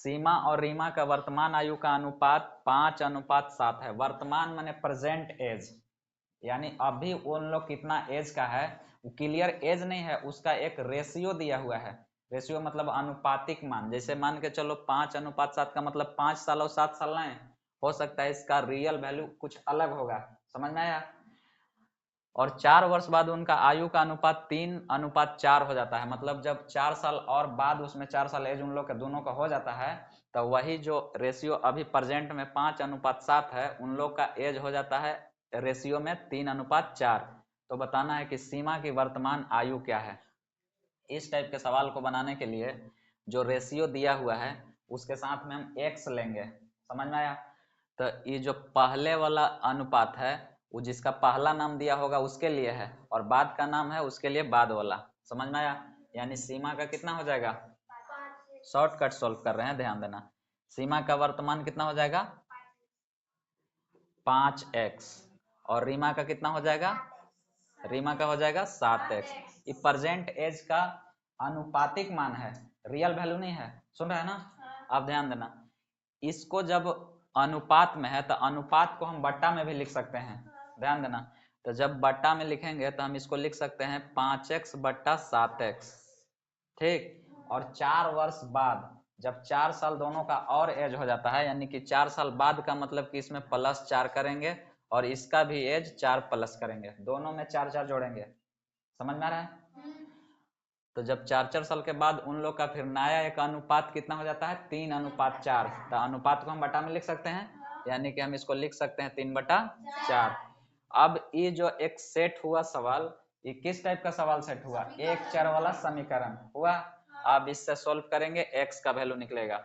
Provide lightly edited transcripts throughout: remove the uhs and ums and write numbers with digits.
सीमा और रीमा का वर्तमान आयु का अनुपात 5:7 है। वर्तमान माने प्रेजेंट एज, यानी अभी उन लोग कितना एज का है, क्लियर एज नहीं है, उसका एक रेशियो दिया हुआ है। रेशियो मतलब अनुपातिक मान। जैसे मान के चलो 5:7 का मतलब 5 साल और 7 साल नहीं हो सकता है, इसका रियल वैल्यू कुछ अलग होगा। समझ में आया? और 4 वर्ष बाद उनका आयु का अनुपात 3:4 हो जाता है। मतलब जब 4 साल और बाद उसमें 4 साल एज उन लोग का दोनों का हो जाता है, तो वही जो रेशियो अभी प्रेजेंट में 5:7 है, उन लोग का एज हो जाता है रेशियो में 3:4। तो बताना है कि सीमा की वर्तमान आयु क्या है। इस टाइप के सवाल को बनाने के लिए जो रेशियो दिया हुआ है उसके साथ में हम x लेंगे। समझ में आया? तो ये जो पहले वाला अनुपात है वो जिसका पहला नाम दिया होगा उसके लिए है, और बाद का नाम है उसके लिए बाद वाला। समझ में आया? यानी सीमा का कितना हो जाएगा, शॉर्टकट सॉल्व कर रहे हैं, ध्यान देना। सीमा का वर्तमान कितना हो जाएगा 5x, और रीमा का कितना हो जाएगा, रीमा का हो जाएगा 7x। ये प्रेजेंट एज का अनुपातिक मान है, रियल वैल्यू नहीं है। सुन रहे हैं ना? अब ध्यान देना, इसको जब अनुपात में है तो अनुपात को हम बट्टा में भी लिख सकते हैं। ध्यान देना, तो जब बट्टा में लिखेंगे तो हम इसको लिख सकते हैं 5x/7x। ठीक। और 4 वर्ष बाद जब 4 साल दोनों का और एज हो जाता है, यानी कि 4 साल बाद का मतलब कि इसमें +4 करेंगे और इसका भी एज 4 प्लस करेंगे, दोनों में 4 जोड़ेंगे। समझ में आ रहा है? तो जब 4 साल के बाद उन लोग का फिर नया एक अनुपात कितना हो जाता है 3:4। तो अनुपात को हम बटा में लिख सकते हैं, यानी कि हम इसको लिख सकते हैं 3/4। अब ये जो एक सेट हुआ सवाल, ये किस टाइप का सवाल सेट हुआ, एक चर वाला समीकरण हुआ। अब इससे सोल्व करेंगे, x का वैल्यू निकलेगा।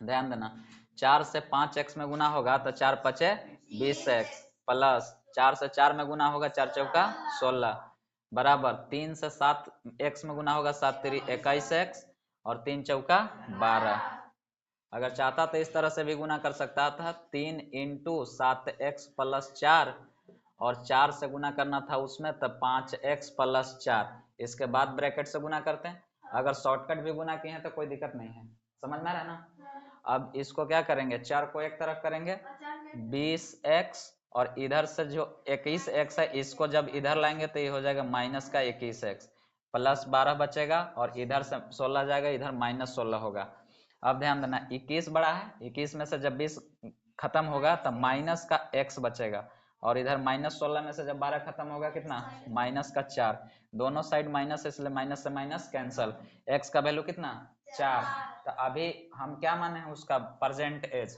ध्यान देना, 4 से 5x में गुना होगा तो 4×5 = 20x, प्लस 4 से 4 में गुना होगा 4×4 = 16, बराबर 3 से 7x में गुना होगा 7×3 = 21x, और 3×4 = 12। अगर चाहता तो इस तरह से भी गुना कर सकता था, 3 × 7x + 4, और 4 से गुना करना था उसमें, तब 5x + 4, इसके बाद ब्रैकेट से गुना करते हैं। अगर शॉर्टकट भी गुना किए हैं तो कोई दिक्कत नहीं है। समझ में आ रहा है ना? अब इसको क्या करेंगे, 4 को एक तरफ करेंगे 20x, और इधर से जो 21x है इसको जब इधर लाएंगे तो ये हो जाएगा -21x, प्लस 12 बचेगा, और इधर से 16 जाएगा, इधर -16 होगा। अब ध्यान देना, 21 बड़ा है, 21 में से जब 20 खत्म होगा तब माइनस का x बचेगा, और इधर -16 में से जब 12 खत्म होगा कितना, -4। दोनों साइड माइनस है, इसलिए माइनस से माइनस कैंसल। x का वैल्यू कितना, 4। तो अभी हम क्या माने हैं उसका प्रेजेंट एज।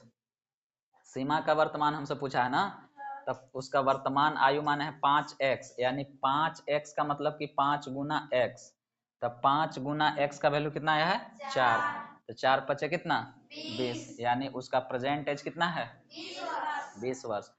सीमा का वर्तमान हमसे पूछा है ना, तब उसका वर्तमान आयु माने है 5x, यानी 5x का मतलब कि 5 गुना x। तब 5 गुना x का वैल्यू कितना आया है, 4। तो 4×5 कितना, 20, यानी उसका प्रेजेंट एज कितना है, 20 वर्ष।